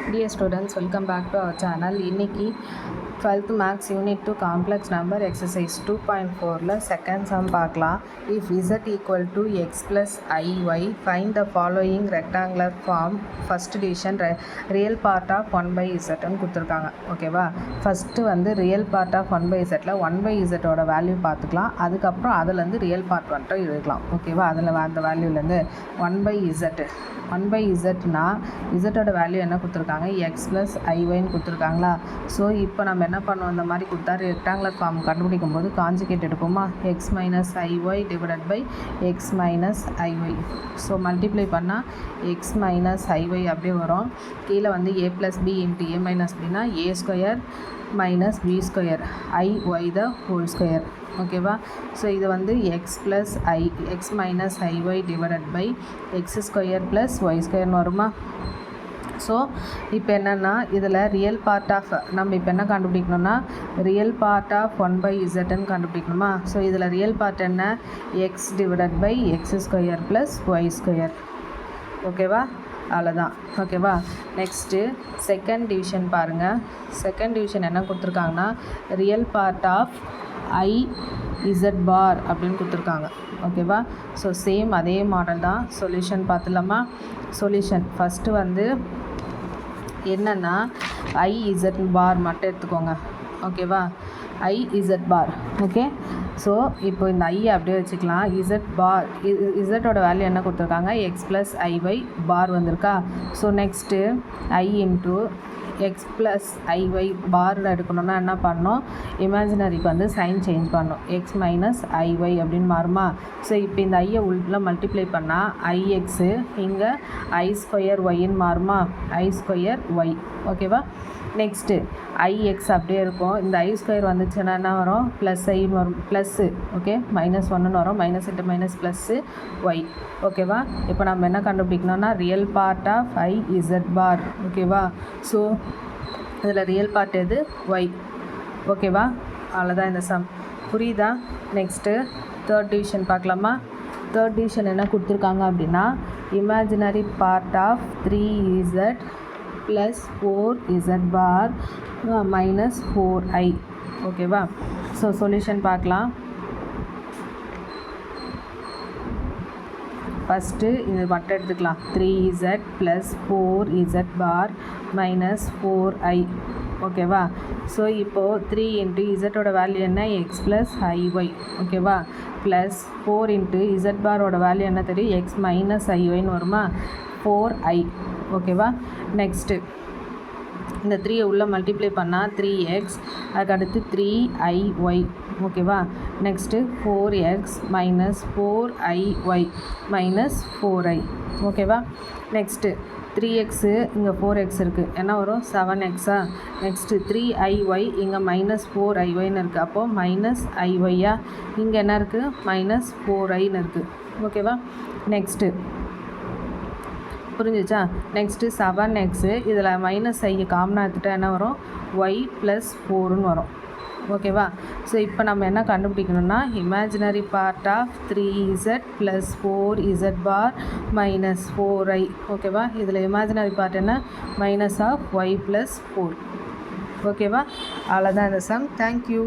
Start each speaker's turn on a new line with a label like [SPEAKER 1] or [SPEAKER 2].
[SPEAKER 1] Dear students, welcome back to our channel. இன்னைக்கு 12th Maths Unit 2 Complex Number Exercise 2.4ல second sum பார்க்கலாம். If z equal to x plus iy, find the following rectangular form first division real part of 1 by z ன்னு கொடுத்துருக்காங்க. ஓகேவா, first வந்து real part of 1 by zல 1 by zோட value பார்த்துக்கலாம். அதுக்கப்புறம் அதுலேருந்து ரியல் பார்ட் வந்துட்டு எழுதலாம். ஓகேவா, அதில் அந்த வேல்யூலேருந்து 1 by zனா இசட்டோட வேல்யூ என்ன கொடுத்துருக்காங்க, எக்ஸ் ப்ளஸ் ஐஒய்ன்னு கொடுத்துருக்காங்களா. ஸோ இப்போ நம்ம என்ன பண்ணுவோம், இந்த மாதிரி கொடுத்தா ரெக்டாங்குலர் ஃபார்ம் கண்டுபிடிக்கும் போது காஞ்சுகேட் எடுப்போமா, x minus i y divided by x minus i y. So multiply பண்ணால் எக்ஸ் மைனஸ் ஐஒய் அப்படியே வரும். கீழே வந்து a plus b into a minus பின்னா a square minus b square i y the whole square. ஓகேவா, ஸோ இது வந்து x plus x minus i y divided by x square plus y ஸ்கொயர்னு வருமா. ஸோ இப்போ என்னென்னா இதில் ரியல் பார்ட் ஆஃப் நம்ம இப்போ என்ன கண்டுபிடிக்கணும்னா ரியல் பார்ட் ஆஃப் 1 by zன்னு கண்டுபிடிக்கணுமா. ஸோ இதில் ரியல் பார்ட் என்ன, x divided by x square plus y square. ஓகேவா, அவ்வளோதான். ஓகேவா, நெக்ஸ்ட்டு செகண்ட் டிவிஷன் பாருங்கள். செகண்ட் டிவிஷன் என்ன கொடுத்துருக்காங்கன்னா real part of i z bar அப்படின்னு கொடுத்துருக்காங்க. ஓகேவா, ஸோ சேம் அதே மாடல் தான். சொல்யூஷன் பார்த்துலாமா. சொல்யூஷன் ஃபஸ்ட்டு வந்து என்னென்னா ஐ இசட் பார் மட்டும் எடுத்துக்கோங்க. ஓகேவா, i z bar. Okay, so இப்போ இந்த ஐ அப்படியே வச்சுக்கலாம். இசட் பார் இசட்டோட வேல்யூ என்ன கொடுத்துருக்காங்க, எக்ஸ் ப்ளஸ் ஐஒய் பார் வந்திருக்கா. ஸோ நெக்ஸ்ட்டு ஐ இன்ட்டு எக்ஸ் ப்ளஸ் ஐஒய் பாரில் எடுக்கணுன்னா என்ன பண்ணணும், இமேஜினரிக்கு வந்து சைன் சேஞ்ச் பண்ணணும், எக்ஸ் மைனஸ் ஐஒய் அப்படின்னு மாறுமா. ஸோ இப்போ இந்த ஐயை உள்ள மல்டிப்ளை பண்ணால் ஐஎக்ஸு இங்கே ஐ ஸ்கொயர் ஒய்ன்னு மாறுமா, ஐ ஸ்கொயர் ஒய். ஓகேவா, நெக்ஸ்ட்டு ஐஎக்ஸ் அப்படியே இருக்கும். இந்த ஐ ஸ்கொயர் வந்துச்சுன்னா என்ன வரும், ப்ளஸ் ஐன்னு வரும், ப்ளஸ்ஸு. ஓகே, மைனஸ் ஒன்றுன்னு வரும், minus into minus plus y. ஓகேவா, இப்போ நம்ம என்ன கண்டுபிடிக்கணும்னா real part of i z bar. ஓகேவா, ஸோ இதில் ரியல் பார்ட் எது, ஒய். ஓகேவா, அவ்வளோதான் இந்த சம். புரியுதா. நெக்ஸ்ட்டு தேர்ட் டிவிஷன் பார்க்கலாமா. தேர்ட் டிவிஷன் என்ன கொடுத்துருக்காங்க அப்படின்னா imaginary part of 3z plus 4z bar minus 4i. ஓகேவா, ஸோ சொல்யூஷன் பார்க்கலாம். ஃபஸ்ட்டு இது மட்டும் எடுத்துக்கலாம். 3z plus 4z bar minus 4i. ஓகேவா, ஸோ இப்போது 3 இன்ட்டு இசட்டோட வேல்யூ என்ன, எக்ஸ் ப்ளஸ் ஐஒய். ஓகேவா, ப்ளஸ் 4 இன்ட்டு இசட் பாரோட வேல்யூ என்ன தெரியும், எக்ஸ் மைனஸ் ஐஒய்ன்னு வருமா, 4i. ஓகேவா, நெக்ஸ்ட்டு இந்த 3 உள்ள மல்டிப்ளை பண்ணால் 3x, அதுக்கடுத்து 3iy. ஓகேவா, next 4x minus 4iy minus 4i. ஓகேவா, நெக்ஸ்ட்டு 3x இங்கே 4x இருக்குது, என்ன வரும் 7xஆ. நெக்ஸ்ட்டு 3iy இங்கே மைனஸ் 4iyன்னு இருக்குது, அப்போது மைனஸ் iyயா. இங்கே என்ன இருக்குது, மைனஸ் 4iன்னு இருக்குது. ஓகேவா, நெக்ஸ்ட்டு புரிஞ்சிச்சா. நெக்ஸ்ட்டு 7x இதில் மைனஸ் ஐ காமனாக எடுத்துகிட்டா என்ன வரும், ஒய் ப்ளஸ் 4ன்னு வரும். ஓகேவா, ஸோ இப்போ நம்ம என்ன கண்டுபிடிக்கணும்னா imaginary part of 3z plus 4z bar minus 4i. ஓகேவா, இதில் இமேஜினரி பார்ட் என்ன, மைனஸ் ஆஃப் ஒய் ப்ளஸ் 4. ஓகேவா, அவ்வளோதான் இந்த சம். தேங்க்யூ.